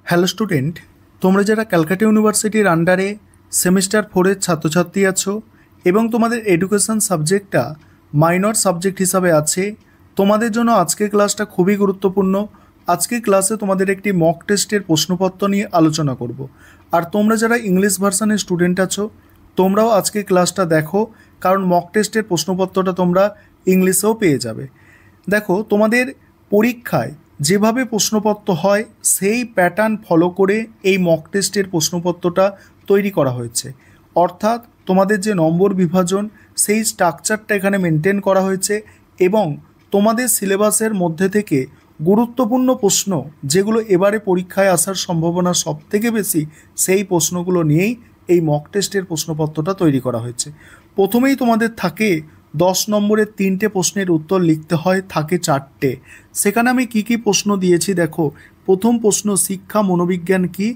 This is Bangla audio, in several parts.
হ্যালো স্টুডেন্ট, তোমরা যারা ক্যালকাটা ইউনিভার্সিটির আন্ডারে সেমিস্টার 4-এর ছাত্রছাত্রী আছো এবং তোমাদের এডুকেশন সাবজেক্টটা মাইনর সাবজেক্ট হিসাবে আছে, তোমাদের জন্য আজকের ক্লাসটা খুবই গুরুত্বপূর্ণ। আজকের ক্লাসে তোমাদের একটি মক টেস্টের প্রশ্নপত্র নিয়ে আলোচনা করব। আর তোমরা যারা ইংলিশ ভার্সানের স্টুডেন্ট আছো, তোমরাও আজকে ক্লাসটা দেখো, কারণ মক টেস্টের প্রশ্নপত্রটা তোমরা ইংলিশেও পেয়ে যাবে। দেখো, তোমাদের পরীক্ষায় যেভাবে প্রশ্নপত্র হয় সেই প্যাটার্ন ফলো করে এই মক টেস্টের প্রশ্নপত্রটা তৈরি করা হয়েছে। অর্থাৎ তোমাদের যে নম্বর বিভাজন সেই স্ট্রাকচারটা এখানে মেনটেন করা হয়েছে এবং তোমাদের সিলেবাসের মধ্যে থেকে গুরুত্বপূর্ণ প্রশ্ন যেগুলো এবারে পরীক্ষায় আসার সম্ভাবনা সবথেকে বেশি, সেই প্রশ্নগুলো নিয়েই এই মক টেস্টের প্রশ্নপত্রটা তৈরি করা হয়েছে। প্রথমেই তোমাদের থাকে 10 নম্বরের 3টে প্রশ্নের উত্তর লিখতে হয়, থাকে 4টে। সেখানে আমি কি কি প্রশ্ন দিয়েছি দেখো। প্রথম প্রশ্ন, শিক্ষা মনোবিজ্ঞান কি,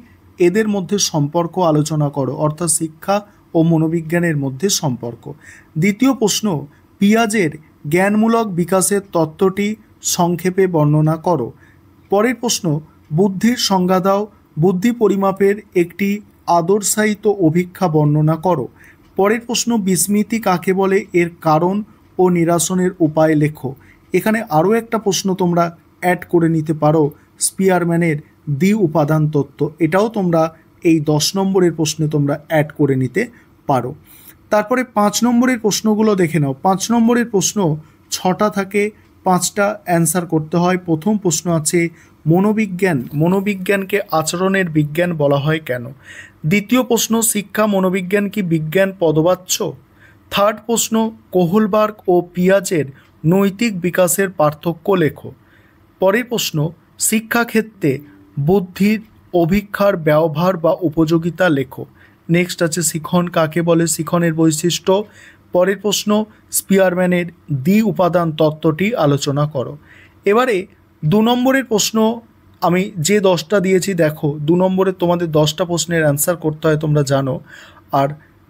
এদের মধ্যে সম্পর্ক আলোচনা করো, অর্থাৎ শিক্ষা ও মনোবিজ্ঞানের মধ্যে সম্পর্ক। দ্বিতীয় প্রশ্ন, পিয়াজের জ্ঞানমূলক বিকাশের তত্ত্বটি সংক্ষেপে বর্ণনা করো। পরের প্রশ্ন, বুদ্ধির সংজ্ঞা দাও, বুদ্ধি পরিমাপের একটি আদর্শায়িত অভিক্ষা বর্ণনা করো। পরের প্রশ্ন, বিস্মৃতি কাকে বলে, এর কারণ ও নিরসনের উপায় লেখো। এখানে আরও একটা প্রশ্ন তোমরা অ্যাড করে নিতে পারো, স্পিয়ারম্যানের দ্বি উপাদান তত্ত্ব, এটাও তোমরা এই 10 নম্বরের প্রশ্নে তোমরা অ্যাড করে নিতে পারো। তারপরে 5 নম্বরের প্রশ্নগুলো দেখে নাও। 5 নম্বরের প্রশ্ন 6টা থাকে, 5টা অ্যান্সার করতে হয়। প্রথম প্রশ্ন আছে, মনোবিজ্ঞানকে আচরণের বিজ্ঞান বলা হয় কেন? দ্বিতীয় প্রশ্ন, শিক্ষা মনোবিজ্ঞান কি বিজ্ঞান পদবাচ্য? থার্ড প্রশ্ন, কোহলবার্গ ও পিয়াজের নৈতিক বিকাশের পার্থক্য লেখো। পরের প্রশ্ন, শিক্ষাক্ষেত্রে বুদ্ধির অভিক্ষার ব্যবহার বা উপযোগিতা লেখো। নেক্সট আছে, শিখন কাকে বলে, শিখনের বৈশিষ্ট্য। পরের প্রশ্ন, স্পিয়ারম্যানের দ্বি উপাদান তত্ত্বটি আলোচনা করো। এবারে 2 নম্বরের প্রশ্ন আমি যে 10টা দিয়েছি, দেখো 2 নম্বরে তোমাদের 10টা প্রশ্নের অ্যান্সার করতে হয়, তোমরা জানো। আর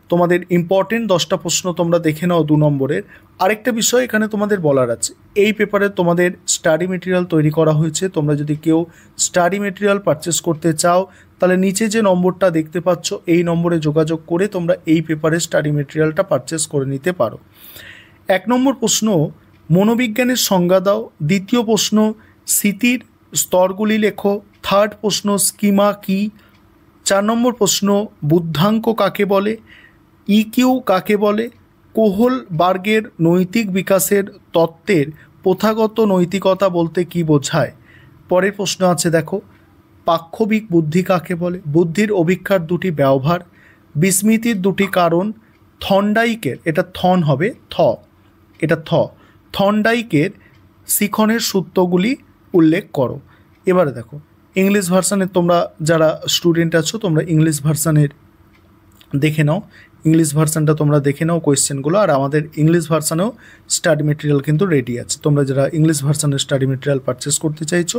তোমাদের ইম্পর্টেন্ট 10টা প্রশ্ন তোমরা দেখে নাও 2 নম্বরের। আরেকটা বিষয় এখানে তোমাদের বলার আছে, এই পেপারে তোমাদের স্টাডি মেটেরিয়াল তৈরি করা হয়েছে। তোমরা যদি কেউ স্টাডি মেটেরিয়াল পারচেস করতে চাও, তাহলে নিচে যে নম্বরটা দেখতে পাচ্ছ এই নম্বরে যোগাযোগ করে তোমরা এই পেপারে স্টাডি মেটেরিয়ালটা পারচেস করে নিতে পারো। 1 নম্বর প্রশ্ন, মনোবিজ্ঞানের সংজ্ঞা দাও। দ্বিতীয় প্রশ্ন, স্মৃতির স্তরগুলি লেখো। থার্ড প্রশ্ন, স্কিমা কি। 4 নম্বর প্রশ্ন, বুদ্ধাঙ্ক কাকে বলে, ইকিউ কাকে বলে, কোহলবার্গের নৈতিক বিকাশের তত্ত্বের প্রথাগত নৈতিকতা বলতে কি বোঝায়। পরের প্রশ্ন আছে দেখো, পাক্ষবিক বুদ্ধি কাকে বলে, বুদ্ধির অভিক্ষার দুটি ব্যবহার, বিস্মৃতির দুটি কারণ, থর্নডাইকের, এটা থন হবে, এটা থর্নডাইকের শিখনের সূত্রগুলি উল্লেখ করো। এবারে দেখো, ইংলিশ ভার্সানের তোমরা যারা স্টুডেন্ট আছো, তোমরা ইংলিশ ভার্সানের দেখে নাও, ইংলিশ ভার্সানটা তোমরা দেখে নাও কোয়েশ্চেনগুলো। আর আমাদের ইংলিশ ভার্সানেও স্টাডি মেটেরিয়াল কিন্তু রেডি আছে। তোমরা যারা ইংলিশ ভার্সানের স্টাডি মেটেরিয়াল পারচেস করতে চাইছো,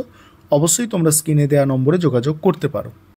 অবশ্যই তোমরা স্ক্রিনে দেওয়া নম্বরে যোগাযোগ করতে পারো।